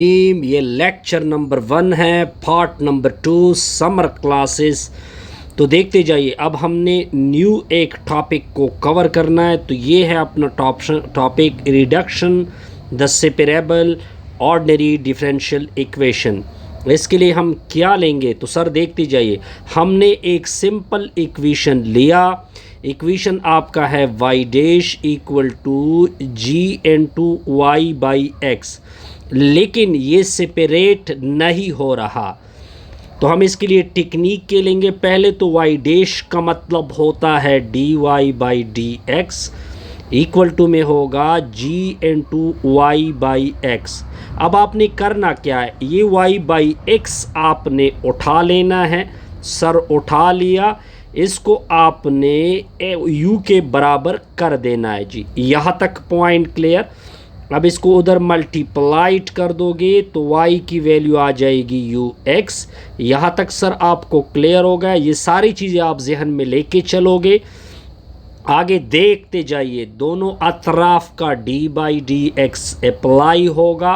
ये lecture number 1 है, part number 2 summer classes. तो देखते जाइए। अब हमने न्यू एक टॉपिक को कवर करना है। तो ये है अपना topic reduction the separable ordinary differential equation. इसके लिए हम क्या लेंगे तो सर देखते जाइए। हमने एक सिंपल इक्वेशन लिया। इक्वेशन आपका है y dash equal to g into y by x, लेकिन ये सेपरेट नहीं हो रहा। तो हम इसके लिए टेक्निक के लेंगे। पहले तो y डैश का मतलब होता है dy by d x, equal to में होगा g into y by x. अब आपने करना क्या है, ये y बाई एक्स आपने उठा लेना है। सर उठा लिया, इसको आपने u के बराबर कर देना है जी। यहाँ तक पॉइंट क्लियर। अब इसको उधर मल्टीप्लाइड कर दोगे तो y की वैल्यू आ जाएगी ux। यहाँ तक सर आपको क्लियर हो गया। ये सारी चीज़ें आप जहन में लेके चलोगे, आगे देखते जाइए। दोनों अतराफ का d by d x apply होगा,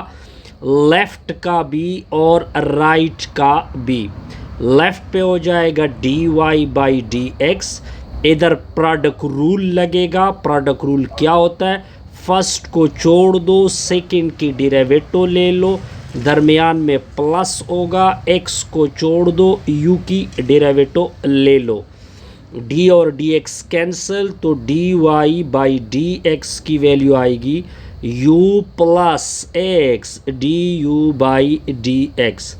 लेफ़्ट का भी और राइट का भी। लेफ़्ट पे हो जाएगा dy बाई डी एक्स, इधर प्रोडक्ट रूल लगेगा। प्रोडक्ट रूल क्या होता है, फर्स्ट को छोड़ दो, सेकंड की डेरिवेटिव ले लो, दरमियान में प्लस होगा, x को छोड़ दो, u की डेरिवेटिव ले लो। d और dx कैंसिल, तो dy बाई डी एक्स की वैल्यू आएगी u plus x du by d x.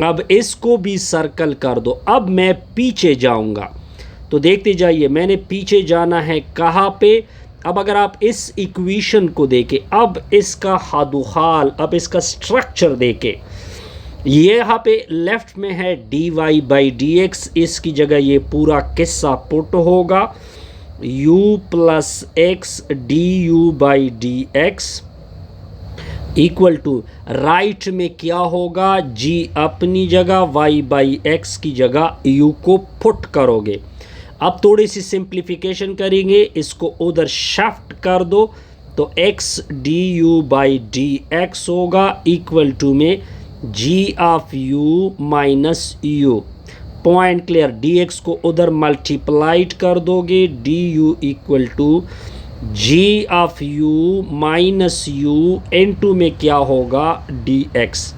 अब इसको भी सर्कल कर दो। अब मैं पीछे जाऊंगा, तो देखते जाइए। मैंने पीछे जाना है कहाँ पे। अब अगर आप इस इक्वेशन को देखें, अब इसका हादुहाल, अब इसका स्ट्रक्चर देखें। ये यहाँ पे लेफ्ट में है dy बाई डी एक्स, इसकी जगह ये पूरा किस्सा पुट होगा u plus x du by d x, equal to right में क्या होगा, g अपनी जगह, y बाई एक्स की जगह u को पुट करोगे। अब थोड़ी सी सिंप्लीफिकेशन करेंगे, इसको उधर शिफ्ट कर दो तो x du by d x होगा, इक्वल टू में g of u minus u। Point clear. dx को उधर मल्टीप्लाइड कर दोगे, du equal to g of u minus u into में क्या होगा dx।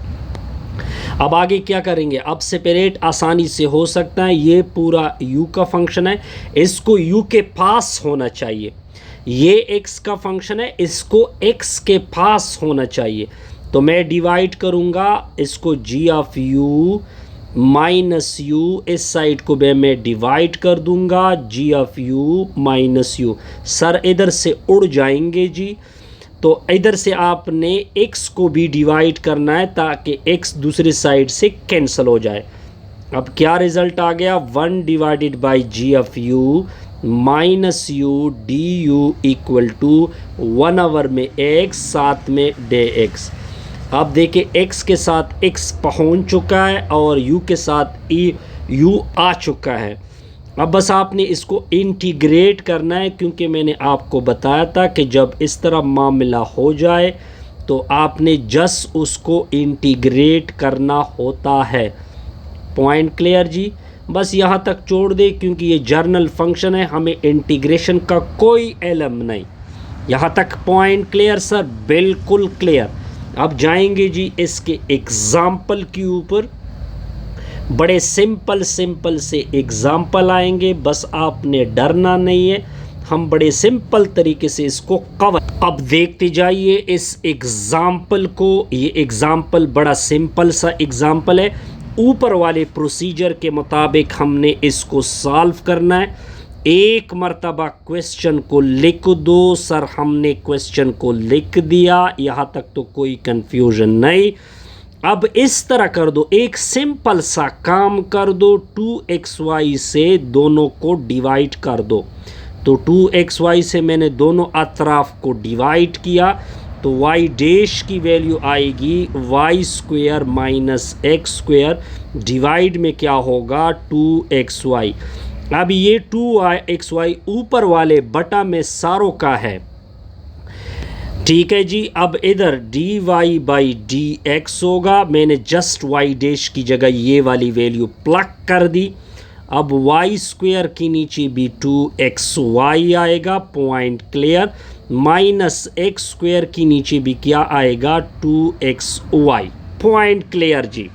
अब आगे क्या करेंगे, अब सेपरेट आसानी से हो सकता है। ये पूरा u का फंक्शन है, इसको u के पास होना चाहिए। ये x का फंक्शन है, इसको x के पास होना चाहिए। तो मैं डिवाइड करूँगा इसको g of u minus u, इस साइड को मैं डिवाइड कर दूंगा g of u minus u। Sir इधर से उड़ जाएंगे जी, तो इधर से आपने x को भी डिवाइड करना है ताकि x दूसरी साइड से कैंसिल हो जाए। अब क्या रिजल्ट आ गया, 1 divided by g of u minus u du equal to 1 over में x, साथ में dx। अब देखिए x के साथ x पहुंच चुका है और u के साथ u आ चुका है। अब बस आपने इसको इंटीग्रेट करना है, क्योंकि मैंने आपको बताया था कि जब इस तरह मामला हो जाए तो आपने जस्ट उसको इंटीग्रेट करना होता है। पॉइंट क्लियर जी। बस यहाँ तक छोड़ दे, क्योंकि ये जर्नल फंक्शन है, हमें इंटीग्रेशन का कोई इल्म नहीं। यहाँ तक पॉइंट क्लियर सर, बिल्कुल क्लियर। अब जाएंगे जी इसके एग्ज़ाम्पल के ऊपर। बड़े सिंपल से एग्ज़ाम्पल आएंगे, बस आपने डरना नहीं है। हम बड़े सिंपल तरीके से इसको कवर। अब देखते जाइए इस एग्ज़ाम्पल को। ये एग्ज़ाम्पल बड़ा सिंपल सा एग्ज़ाम्पल है। ऊपर वाले प्रोसीजर के मुताबिक हमने इसको सॉल्व करना है। एक मर्तबा क्वेश्चन को लिख दो। सर हमने क्वेश्चन को लिख दिया, यहाँ तक तो कोई कंफ्यूजन नहीं। अब इस तरह कर दो, एक सिंपल सा काम कर दो, 2xy से दोनों को डिवाइड कर दो। तो 2xy से मैंने दोनों अतराफ को डिवाइड किया, तो y डैश की वैल्यू आएगी y square minus x square, divide में क्या होगा 2xy। अब ये 2xy ऊपर वाले बटा में सारों का है। ठीक है जी। अब इधर d y by d x होगा, मैंने जस्ट वाई डैश की जगह ये वाली वैल्यू प्लग कर दी। अब वाई स्क्वायर के नीचे भी 2xy आएगा, point clear, minus x square की नीचे भी क्या आएगा 2xy, पॉइंट क्लियर जी।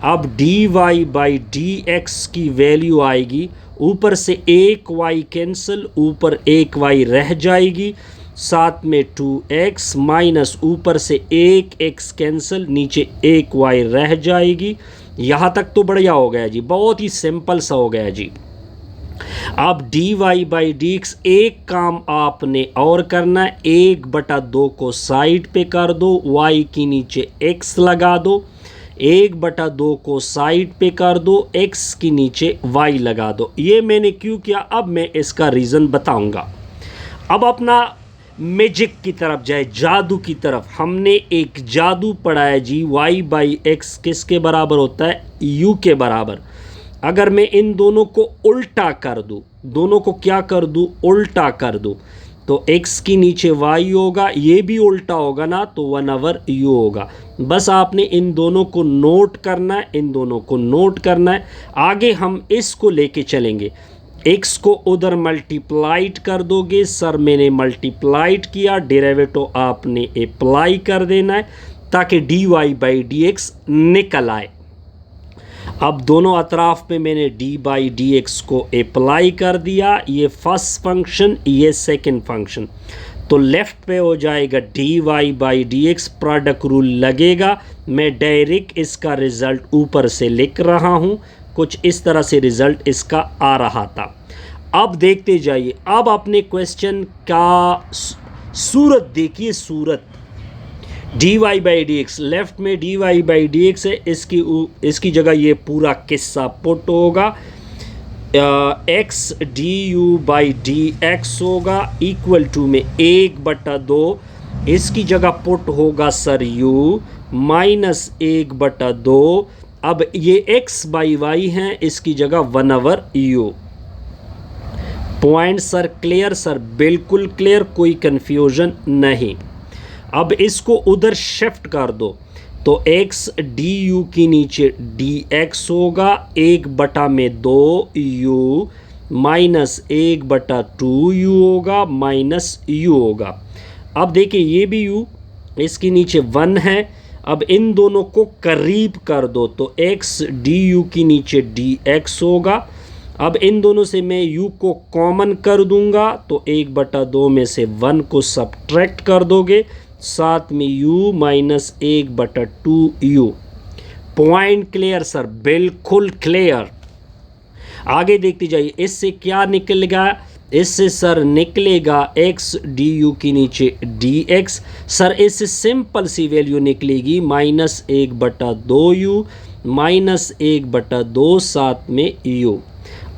अब d y by d x की वैल्यू आएगी, ऊपर से एक y कैंसिल, ऊपर एक y रह जाएगी, साथ में 2x माइनस ऊपर से एक x कैंसिल, नीचे एक y रह जाएगी। यहाँ तक तो बढ़िया हो गया जी, बहुत ही सिंपल सा हो गया जी। अब d y by d x, एक काम आपने और करना है, 1/2 को साइड पे कर दो, y की नीचे x लगा दो, 1/2 को साइड पे कर दो, x की नीचे y लगा दो। ये मैंने क्यों किया, अब मैं इसका रीज़न बताऊंगा। अब अपना मैजिक की तरफ जाए, जादू की तरफ। हमने एक जादू पढ़ा है जी, y बाई एक्स किसके बराबर होता है, u के बराबर। अगर मैं इन दोनों को उल्टा कर दूं, दोनों को क्या कर दूं, उल्टा कर दूं, तो x की नीचे y होगा, ये भी उल्टा होगा ना, तो 1/u होगा। बस आपने इन दोनों को नोट करना है, इन दोनों को नोट करना है। आगे हम इसको लेके चलेंगे, x को उधर मल्टीप्लाइड कर दोगे। सर मैंने मल्टीप्लाइड किया, डेरिवेटिव आपने अप्लाई कर देना है ताकि d y by d x निकल आए। अब दोनों अतराफ पे मैंने डी बाई डी एक्स को अप्लाई कर दिया, ये फर्स्ट फंक्शन, ये सेकंड फंक्शन, तो लेफ्ट पे हो जाएगा d y by d x, product rule लगेगा। मैं डायरेक्ट इसका रिजल्ट ऊपर से लिख रहा हूँ, कुछ इस तरह से रिजल्ट इसका आ रहा था। अब देखते जाइए, अब अपने क्वेश्चन का सूरत देखिए, सूरत d y by d x, left में d y by d x है, इसकी जगह ये पूरा किस्सा पुट होगा, x d u by d x होगा, इक्वल टू में 1/2, इसकी जगह पुट होगा सर u, माइनस 1/2। अब ये x बाई वाई हैं, इसकी जगह 1/u। Point sir clear, sir बिल्कुल क्लियर, कोई कंफ्यूजन नहीं। अब इसको उधर शिफ्ट कर दो, तो x डी यू की नीचे डी एक्स होगा, 1/2u माइनस 1/2u होगा, माइनस u होगा। अब देखिए ये भी u, इसके नीचे 1 है। अब इन दोनों को करीब कर दो, तो x डी यू की नीचे डी एक्स होगा। अब इन दोनों से मैं u को कॉमन कर दूंगा, तो 1/2 में से 1 को सब्ट्रैक्ट कर दोगे, साथ में u minus 1/2u। Point clear sir, बिल्कुल क्लियर। आगे देखते जाइए, इससे क्या निकलेगा, इससे सर निकलेगा x डी यू की नीचे डी एक्स। सर इससे सिंपल सी वैल्यू निकलेगी, माइनस 1/2u माइनस 1/2, साथ में u।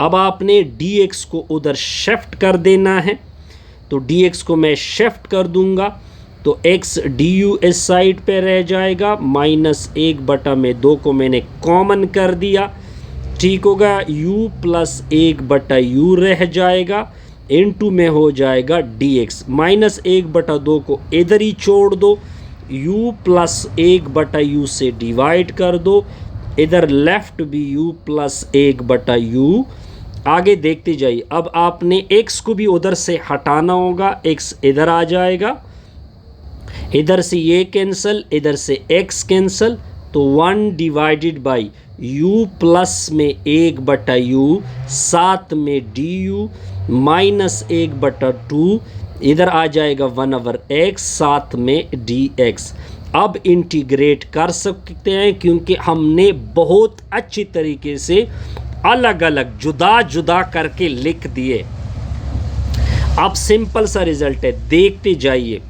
अब आपने dx को उधर शिफ्ट कर देना है, तो dx को मैं शिफ्ट कर दूंगा, तो x du इस साइड पे रह जाएगा, माइनस 1/2 को मैंने कॉमन कर दिया, ठीक होगा, u प्लस 1/u रह जाएगा, इनटू में हो जाएगा dx, माइनस 1/2 को इधर ही छोड़ दो, u प्लस 1/u से डिवाइड कर दो, इधर लेफ्ट भी u प्लस 1/u। आगे देखते जाइए, अब आपने x को भी उधर से हटाना होगा, x इधर आ जाएगा, इधर से ये कैंसिल, इधर से x कैंसिल, तो 1 डिवाइडेड बाई u प्लस में 1/u, साथ में du माइनस 1/2, इधर आ जाएगा 1/x, साथ में dx। अब इंटीग्रेट कर सकते हैं, क्योंकि हमने बहुत अच्छी तरीके से अलग अलग जुदा जुदा करके लिख दिए। अब सिंपल सा रिजल्ट है, देखते जाइए।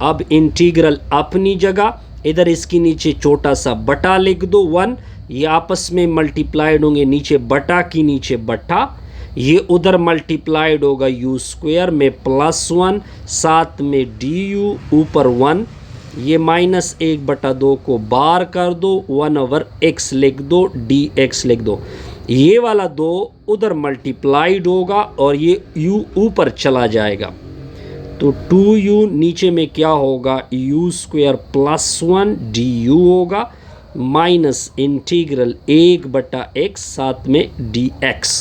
अब इंटीग्रल अपनी जगह, इधर इसकी नीचे छोटा सा बटा लिख दो 1, ये आपस में मल्टीप्लाइड होंगे, नीचे बटा की नीचे बटा, ये उधर मल्टीप्लाइड होगा u स्क्वायर में +1, साथ में du ऊपर 1, ये माइनस 1/2 को बार कर दो, 1/x लिख दो, dx लिख दो, ये वाला 2 उधर मल्टीप्लाइड होगा और ये u ऊपर चला जाएगा, तो 2u नीचे में क्या होगा, u स्क्वायर प्लस 1 du होगा माइनस इंटीग्रल 1/x साथ में dx।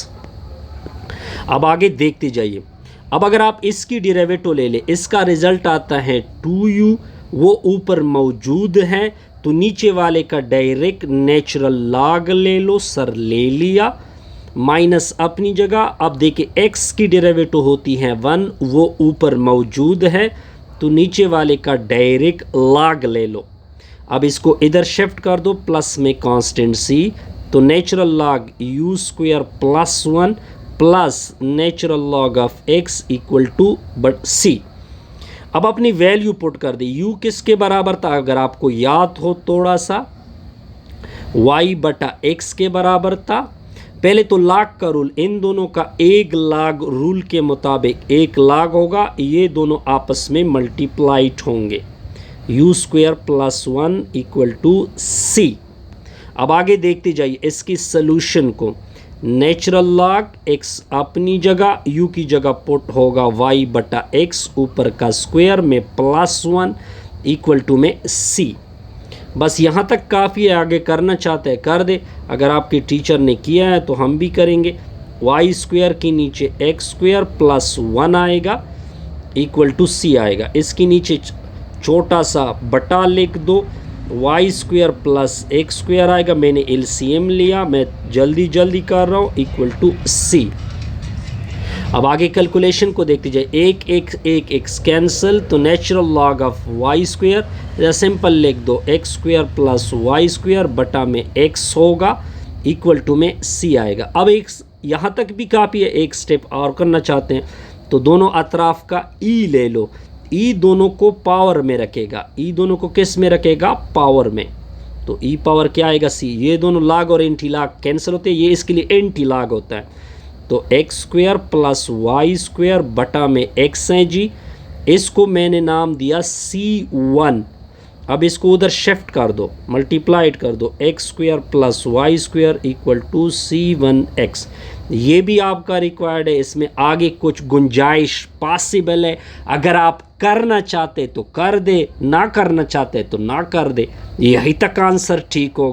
अब आगे देखते जाइए। अब अगर आप इसकी डेरिवेटिव ले ले, इसका रिजल्ट आता है 2u, वो ऊपर मौजूद है तो नीचे वाले का डायरेक्ट नेचुरल लॉग ले लो, सर ले लिया, माइनस अपनी जगह। अब देखिए x की डेरिवेटिव होती है 1, वो ऊपर मौजूद है तो नीचे वाले का डायरेक्ट लॉग ले लो। अब इसको इधर शिफ्ट कर दो, प्लस में कांस्टेंट c, तो natural log u square plus 1 plus natural log of x equal to but c। अब अपनी वैल्यू पुट कर दी। u किसके बराबर था, अगर आपको याद हो थोड़ा सा, y/x के बराबर था। पहले तो लॉग का रूल, इन दोनों का एक लॉग रूल के मुताबिक एक लॉग होगा, ये दोनों आपस में मल्टीप्लाइड होंगे, u square plus 1 equal to c। अब आगे देखते जाइए इसकी सोल्यूशन को। नेचुरल लॉग x अपनी जगह, u की जगह पुट होगा y/x ऊपर का स्क्वायर में प्लस 1 इक्वल टू में c। बस यहाँ तक काफ़ी है, आगे करना चाहते हैं कर दे, अगर आपके टीचर ने किया है तो हम भी करेंगे। y स्क्वायर के नीचे x स्क्वायर प्लस 1 आएगा इक्वल टू c आएगा, इसके नीचे छोटा सा बटा लिख दो, y square plus x square आएगा, मैंने LCM लिया, मैं जल्दी कर रहा हूँ, इक्वल टू c। अब आगे कैलकुलेशन को देखते जाए, एक x कैंसिल, तो natural log of y square या सिंपल लिख दो x square plus y square बटा में x होगा इक्वल टू में c आएगा। अब एक यहाँ तक भी काफ़ी है, एक स्टेप और करना चाहते हैं तो दोनों अतराफ का e ले लो, e दोनों को पावर में रखेगा, e दोनों को किस में रखेगा, पावर में, तो e पावर क्या आएगा c। ये दोनों लॉग और एंटी लॉग कैंसिल होते हैं, ये इसके लिए एंटी लॉग होता है, तो x square plus y square बटा में x है जी, इसको मैंने नाम दिया c1। अब इसको उधर शिफ्ट कर दो, मल्टीप्लाइड कर दो, x square plus y square equal to c1x। ये भी आपका रिक्वायर्ड है, इसमें आगे कुछ गुंजाइश पॉसिबल है, अगर आप करना चाहते तो कर दे, ना करना चाहते तो ना कर दे, यही तक आंसर ठीक होगा।